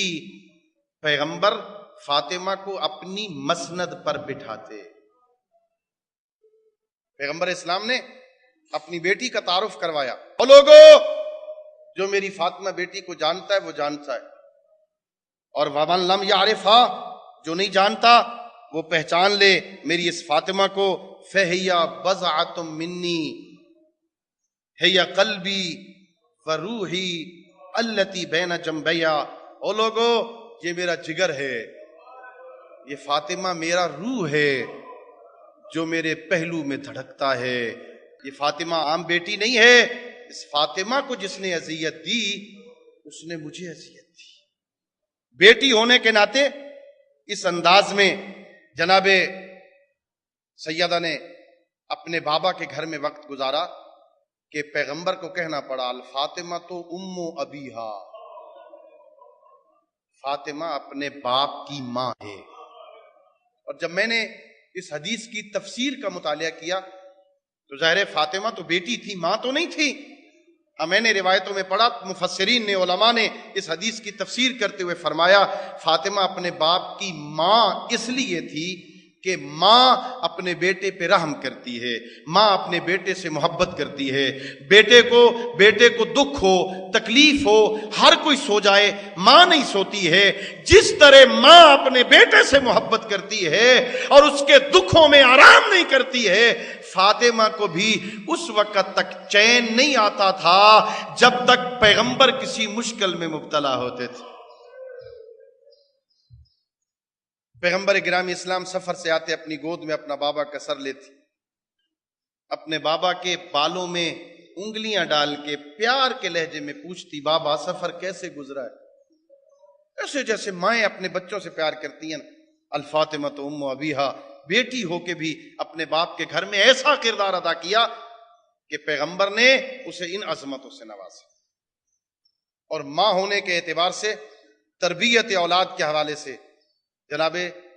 پیغمبر فاطمہ کو اپنی مسند پر بٹھاتے. پیغمبر اسلام نے اپنی بیٹی کا تعارف کروایا. اور لوگوں، جو میری فاطمہ بیٹی کو جانتا ہے وہ جانتا ہے، اور وَمَن لَمْ يَعْرِفْهَا، جو نہیں جانتا وہ پہچان لے میری اس فاطمہ کو. فَهِيَ بَضْعَةٌ مِّنِّي هِيَ قَلْبِي وَرُوحِي الَّتِي بَيْنَ جَنبَيَّ. او لوگو، یہ میرا جگر ہے، یہ فاطمہ میرا روح ہے جو میرے پہلو میں دھڑکتا ہے. یہ فاطمہ عام بیٹی نہیں ہے، اس فاطمہ کو جس نے اذیت دی اس نے مجھے اذیت دی. بیٹی ہونے کے ناطے اس انداز میں جناب سیدہ نے اپنے بابا کے گھر میں وقت گزارا کہ پیغمبر کو کہنا پڑا الفاطمہ تو ام ابیہا، فاطمہ اپنے باپ کی ماں ہے. اور جب میں نے اس حدیث کی تفسیر کا مطالعہ کیا تو ظاہر فاطمہ تو بیٹی تھی، ماں تو نہیں تھی. میں نے روایتوں میں پڑھا، مفسرین نے، علماء نے اس حدیث کی تفسیر کرتے ہوئے فرمایا فاطمہ اپنے باپ کی ماں اس لیے تھی کہ ماں اپنے بیٹے پہ رحم کرتی ہے، ماں اپنے بیٹے سے محبت کرتی ہے. بیٹے کو دکھ ہو، تکلیف ہو، ہر کوئی سو جائے، ماں نہیں سوتی ہے. جس طرح ماں اپنے بیٹے سے محبت کرتی ہے اور اس کے دکھوں میں آرام نہیں کرتی ہے، فاطمہ کو بھی اس وقت تک چین نہیں آتا تھا جب تک پیغمبر کسی مشکل میں مبتلا ہوتے تھے. پیغمبر گرامی اسلام سفر سے آتے اپنی گود میں اپنا بابا کا سر لیتے، اپنے بابا کے بالوں میں انگلیاں ڈال کے پیار کے لہجے میں پوچھتی بابا سفر کیسے گزرا ہے. ایسے جیسے مائیں اپنے بچوں سے پیار کرتی ہیں. الفاطمہ تو ام ابیہا، بیٹی ہو کے بھی اپنے باپ کے گھر میں ایسا کردار ادا کیا کہ پیغمبر نے اسے ان عظمتوں سے نوازا. اور ماں ہونے کے اعتبار سے تربیت اولاد کے حوالے سے جناب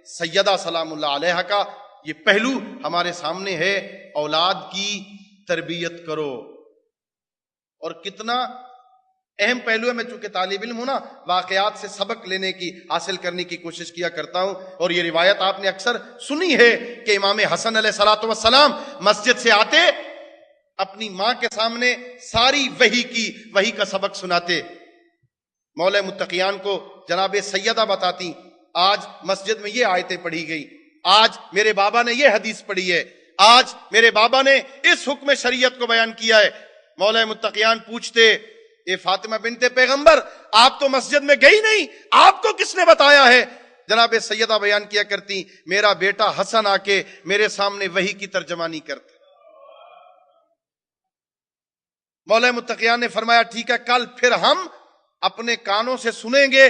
سیدہ سلام اللہ علیہا کا یہ پہلو ہمارے سامنے ہے. اولاد کی تربیت کرو. اور کتنا اہم پہلو ہے. میں چونکہ طالب علم ہوں نا، واقعات سے سبق لینے کی، حاصل کرنے کی کوشش کیا کرتا ہوں. اور یہ روایت آپ نے اکثر سنی ہے کہ امام حسن علیہ الصلوۃ والسلام مسجد سے آتے اپنی ماں کے سامنے ساری وحی کا سبق سناتے. مولا متقیان کو جناب سیدہ بتاتی آج مسجد میں یہ آیتیں پڑھی گئی، آج میرے بابا نے یہ حدیث پڑھی ہے، آج میرے بابا نے اس حکم شریعت کو بیان کیا ہے. مولا متقیان پوچھتے اے فاطمہ بنت پیغمبر، آپ تو مسجد میں گئی نہیں، آپ کو کس نے بتایا ہے؟ جناب سیدہ بیان کیا کرتی میرا بیٹا حسن آ کے میرے سامنے وحی کی ترجمانی کرتا. مولا متقیان نے فرمایا ٹھیک ہے، کل پھر ہم اپنے کانوں سے سنیں گے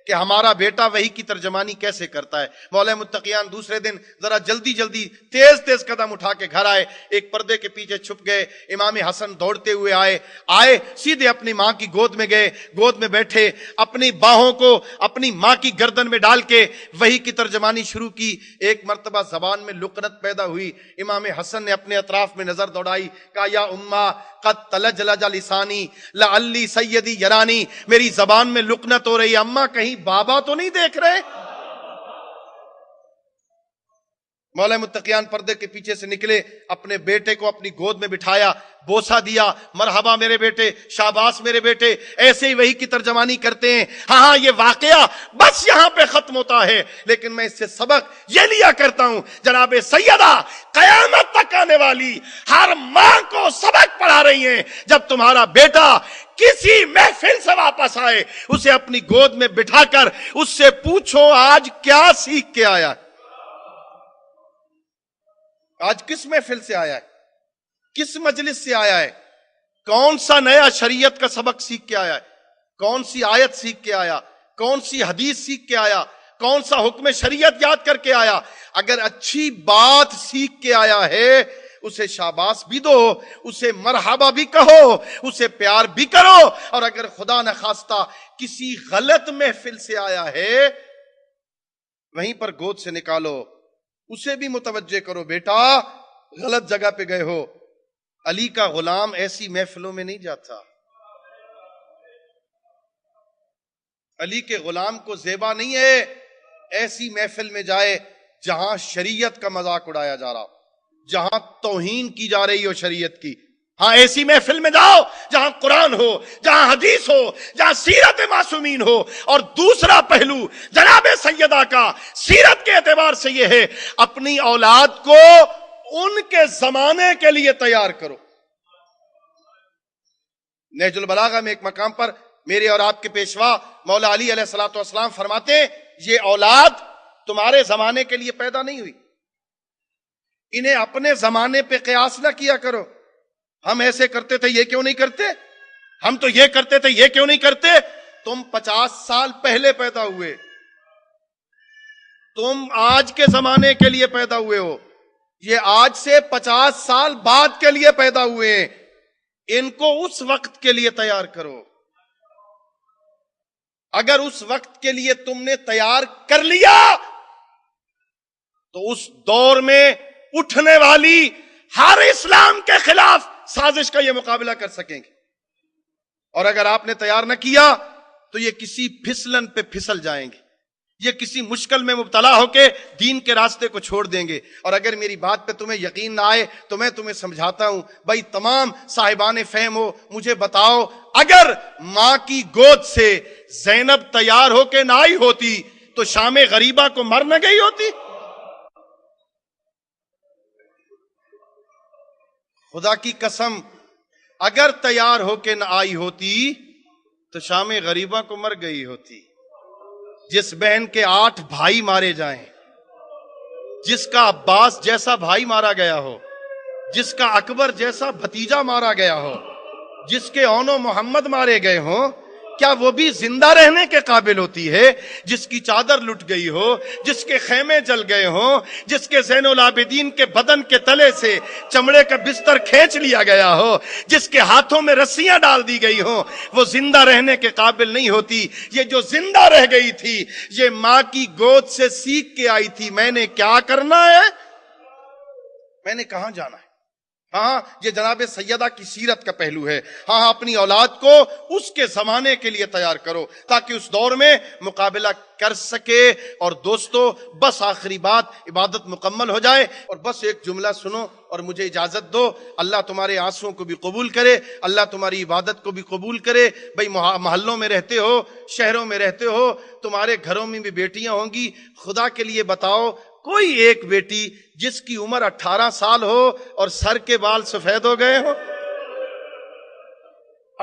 کہ ہمارا بیٹا وحی کی ترجمانی کیسے کرتا ہے۔ مولا متقیان دوسرے دن ذرا جلدی جلدی تیز قدم اٹھا کے گھر آئے، ایک پردے کے پیچھے چھپ گئے۔ امام حسن دوڑتے ہوئے آئے سیدھے اپنی ماں کی گود میں گئے، گود میں بیٹھے، اپنی باہوں کو اپنی ماں کی گردن میں ڈال کے وحی کی ترجمانی شروع کی۔ ایک مرتبہ زبان میں لکنت پیدا ہوئی، امام حسن نے اپنے اطراف میں نظر دوڑائی، کہا یا اماں قد تلجلج لسانی لعلی سیدی یرانی، میری زبان میں لکنت ہو رہی ہے، اماں کہیں بابا تو نہیں دیکھ رہے؟ مولا متقیان پردے کے پیچھے سے نکلے، اپنے بیٹے کو اپنی گود میں بٹھایا، بوسہ دیا، مرحبا میرے بیٹے، شاباش میرے بیٹے، ایسے ہی وحی کی ترجمانی کرتے ہیں۔ ہاں یہ واقعہ بس یہاں پہ ختم ہوتا ہے، لیکن میں اس سے سبق یہ لیا کرتا ہوں، جناب سیدہ قیامت تک آنے والی ہر ماں کو سبق پڑھا رہی ہیں، جب تمہارا بیٹا کسی محفل سے واپس آئے، اسے اپنی گود میں بٹھا کر اس سے پوچھو آج کیا سیکھ کے آیا، آج کس محفل سے آیا ہے، کس مجلس سے آیا ہے، کون سا نیا شریعت کا سبق سیکھ کے آیا ہے، کون سی آیت سیکھ کے آیا، کون سی حدیث سیکھ کے آیا، کون سا حکم شریعت یاد کر کے آیا۔ اگر اچھی بات سیکھ کے آیا ہے اسے شاباش بھی دو، اسے مرحبا بھی کہو، اسے پیار بھی کرو، اور اگر خدا نخواستہ کسی غلط محفل سے آیا ہے وہیں پر گود سے نکالو، اسے بھی متوجہ کرو، بیٹا غلط جگہ پہ گئے ہو۔ علی کا غلام ایسی محفلوں میں نہیں جاتا، علی کے غلام کو زیبا نہیں ہے ایسی محفل میں جائے جہاں شریعت کا مذاق اڑایا جا رہا، جہاں توہین کی جا رہی ہو شریعت کی۔ ہاں ایسی محفل میں جاؤ جہاں قرآن ہو، جہاں حدیث ہو، جہاں سیرت معصومین ہو۔ اور دوسرا پہلو جناب سیدہ کا سیرت کے اعتبار سے یہ ہے، اپنی اولاد کو ان کے زمانے کے لیے تیار کرو۔ نہج البلاغہ میں ایک مقام پر میرے اور آپ کے پیشوا مولا علی علیہ الصلوۃ والسلام فرماتے ہیں، یہ اولاد تمہارے زمانے کے لیے پیدا نہیں ہوئی، انہیں اپنے زمانے پہ قیاس نہ کیا کرو۔ ہم ایسے کرتے تھے یہ کیوں نہیں کرتے، ہم تو یہ کرتے تھے یہ کیوں نہیں کرتے۔ تم 50 سال پہلے پیدا ہوئے، تم آج کے زمانے کے لیے پیدا ہوئے ہو، یہ آج سے 50 سال بعد کے لیے پیدا ہوئے ہیں، ان کو اس وقت کے لیے تیار کرو۔ اگر اس وقت کے لیے تم نے تیار کر لیا تو اس دور میں اٹھنے والی ہر اسلام کے خلاف سازش کا یہ مقابلہ کر سکیں گے، اور اگر آپ نے تیار نہ کیا تو یہ کسی پھسلن پہ پھسل جائیں گے، یہ کسی مشکل میں مبتلا ہو کے دین کے راستے کو چھوڑ دیں گے۔ اور اگر میری بات پہ تمہیں یقین نہ آئے تو میں تمہیں سمجھاتا ہوں، بھائی تمام صاحبان فہم ہو، مجھے بتاؤ، اگر ماں کی گود سے زینب تیار ہو کے نہ آئی ہوتی تو شام غریبہ کو مر نہ گئی ہوتی؟ خدا کی قسم اگر تیار ہو کے نہ آئی ہوتی تو شام غریبہ کو مر گئی ہوتی۔ جس بہن کے 8 بھائی مارے جائیں، جس کا عباس جیسا بھائی مارا گیا ہو، جس کا اکبر جیسا بھتیجا مارا گیا ہو، جس کے اونو محمد مارے گئے ہوں، کیا وہ بھی زندہ رہنے کے قابل ہوتی ہے؟ جس کی چادر لٹ گئی ہو، جس کے خیمے جل گئے ہوں، جس کے زین العابدین کے بدن کے تلے سے چمڑے کا بستر کھینچ لیا گیا ہو، جس کے ہاتھوں میں رسیاں ڈال دی گئی ہوں، وہ زندہ رہنے کے قابل نہیں ہوتی۔ یہ جو زندہ رہ گئی تھی یہ ماں کی گود سے سیکھ کے آئی تھی، میں نے کیا کرنا ہے، میں نے کہاں جانا ہے۔ ہاں یہ جناب سیدہ کی سیرت کا پہلو ہے۔ ہاں اپنی اولاد کو اس کے زمانے کے لیے تیار کرو تاکہ اس دور میں مقابلہ کر سکے۔ اور دوستو بس آخری بات، عبادت مکمل ہو جائے اور بس ایک جملہ سنو اور مجھے اجازت دو۔ اللہ تمہارے آنسوں کو بھی قبول کرے، اللہ تمہاری عبادت کو بھی قبول کرے۔ بھئی محلوں میں رہتے ہو، شہروں میں رہتے ہو، تمہارے گھروں میں بھی بیٹیاں ہوں گی، خدا کے لیے بتاؤ کوئی ایک بیٹی جس کی عمر 18 سال ہو اور سر کے بال سفید ہو گئے ہو،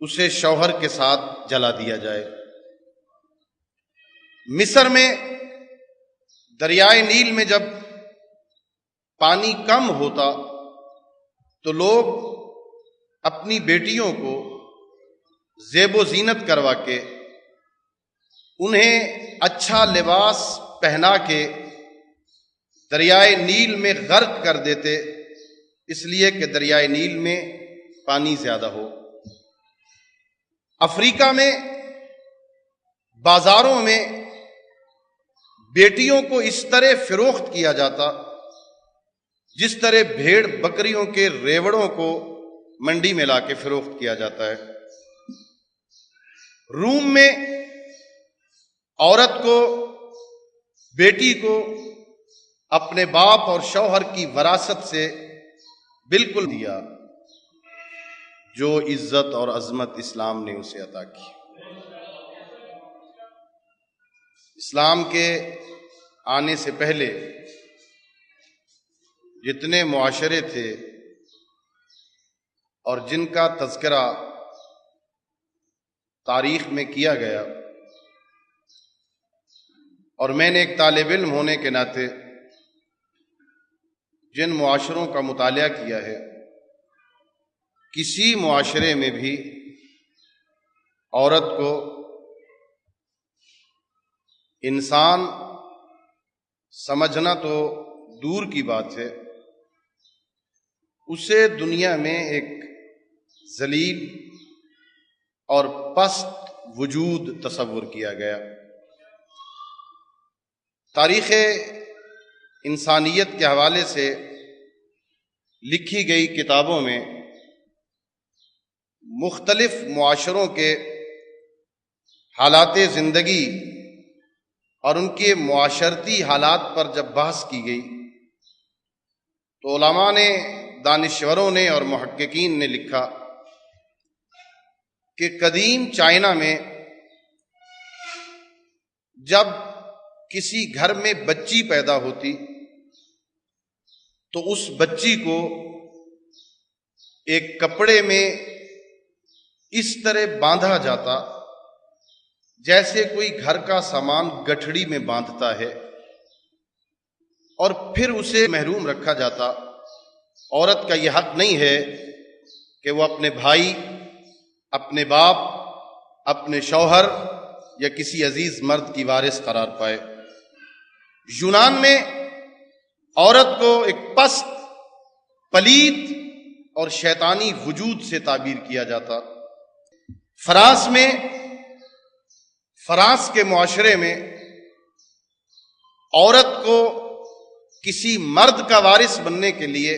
اسے شوہر کے ساتھ جلا دیا جائے۔ مصر میں دریائے نیل میں جب پانی کم ہوتا تو لوگ اپنی بیٹیوں کو زیب و زینت کروا کے انہیں اچھا لباس پہنا کے دریائے نیل میں غرق کر دیتے، اس لیے کہ دریائے نیل میں پانی زیادہ ہو۔ افریقہ میں بازاروں میں بیٹیوں کو اس طرح فروخت کیا جاتا جس طرح بھیڑ بکریوں کے ریوڑوں کو منڈی میں لا کے فروخت کیا جاتا ہے۔ روم میں عورت کو، بیٹی کو اپنے باپ اور شوہر کی وراثت سے بالکل دیا، جو عزت اور عظمت اسلام نے اسے عطا کی۔ اسلام کے آنے سے پہلے جتنے معاشرے تھے اور جن کا تذکرہ تاریخ میں کیا گیا، اور میں نے ایک طالب علم ہونے کے ناطے جن معاشروں کا مطالعہ کیا ہے، کسی معاشرے میں بھی عورت کو انسان سمجھنا تو دور کی بات ہے، اسے دنیا میں ایک ذلیل اور پست وجود تصور کیا گیا۔ تاریخ انسانیت کے حوالے سے لکھی گئی کتابوں میں مختلف معاشروں کے حالات زندگی اور ان کے معاشرتی حالات پر جب بحث کی گئی تو علماء نے، دانشوروں نے اور محققین نے لکھا کہ قدیم چائنا میں جب کسی گھر میں بچی پیدا ہوتی تو اس بچی کو ایک کپڑے میں اس طرح باندھا جاتا جیسے کوئی گھر کا سامان گٹھڑی میں باندھتا ہے، اور پھر اسے محروم رکھا جاتا۔ عورت کا یہ حق نہیں ہے کہ وہ اپنے بھائی، اپنے باپ، اپنے شوہر یا کسی عزیز مرد کی وارث قرار پائے۔ یونان میں عورت کو ایک پست، پلید اور شیطانی وجود سے تعبیر کیا جاتا۔ فرانس کے معاشرے میں عورت کو کسی مرد کا وارث بننے کے لیے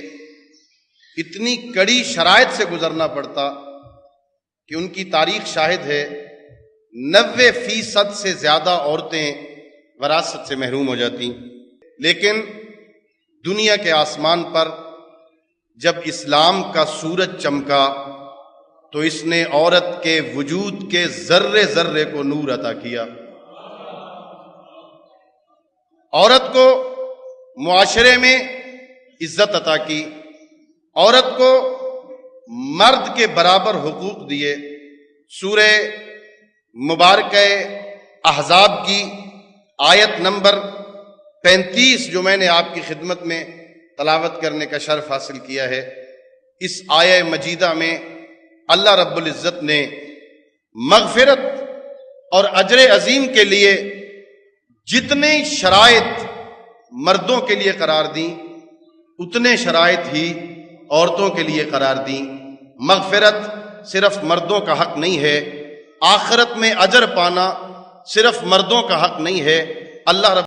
اتنی کڑی شرائط سے گزرنا پڑتا کہ ان کی تاریخ شاہد ہے 90% سے زیادہ عورتیں وراثت سے محروم ہو جاتی۔ لیکن دنیا کے آسمان پر جب اسلام کا سورج چمکا تو اس نے عورت کے وجود کے ذرے ذرے کو نور عطا کیا۔ عورت کو معاشرے میں عزت عطا کی، عورت کو مرد کے برابر حقوق دیے۔ سورہ مبارکہ احزاب کی آیت نمبر 35 جو میں نے آپ کی خدمت میں تلاوت کرنے کا شرف حاصل کیا ہے، اس آیہ مجیدہ میں اللہ رب العزت نے مغفرت اور اجر عظیم کے لیے جتنے شرائط مردوں کے لیے قرار دیں اتنے شرائط ہی عورتوں کے لیے قرار دیں۔ مغفرت صرف مردوں کا حق نہیں ہے، آخرت میں اجر پانا صرف مردوں کا حق نہیں ہے۔ اللہ رب